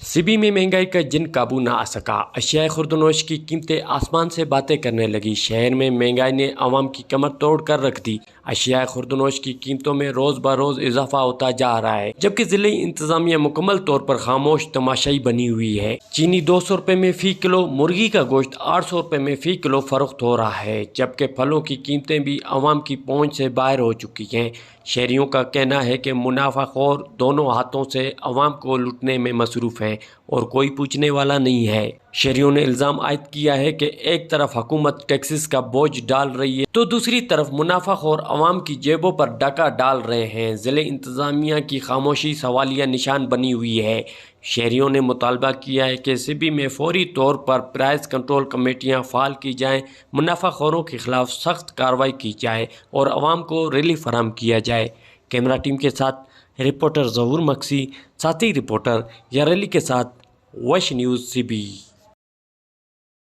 सिबी में महंगाई का जिन काबू न आ सका, अशियाए खुर्दनोश की कीमतें आसमान से बातें करने लगी। शहर में महंगाई ने आवाम की कमर तोड़ कर रख दी। अशियाए खुर्दनोश की कीमतों में रोज ब रोज इजाफा होता जा रहा है, जबकि जिले इंतजामिया मुकम्मल तौर पर खामोश तमाशाई बनी हुई है। चीनी 200 रुपए में फी किलो, मुर्गी का गोश्त 800 रुपए में फी किलो फरोख्त हो रहा है, जबकि फलों की कीमतें भी आवाम की पहुंच से बाहर हो चुकी हैं। शहरियों का कहना है कि मुनाफाखोर दोनों हाथों से आवाम को लूटने में मसरूफ़ हैं और कोई पूछने वाला नहीं है। शहरियों ने इल्ज़ाम आयद किया है कि एक तरफ हुकूमत टैक्सेस का बोझ डाल रही है तो दूसरी तरफ मुनाफाखोर आवाम की जेबों पर डाका डाल रहे हैं। ज़िले इंतज़ामिया की खामोशी सवालिया निशान बनी हुई है। शहरियों ने मुतालबा किया है कि सिबी में फौरी तौर पर प्राइस कंट्रोल कमेटियाँ फ़ाल की जाएँ, मुनाफाखोरों के खिलाफ सख्त कार्रवाई की जाए और आवाम को रिलीफ फराहम किया जाए। कैमरा टीम के साथ रिपोर्टर ज़हूर मक्सी, साथी रिपोर्टर यारेली के साथ वश न्यूज़ सिबी।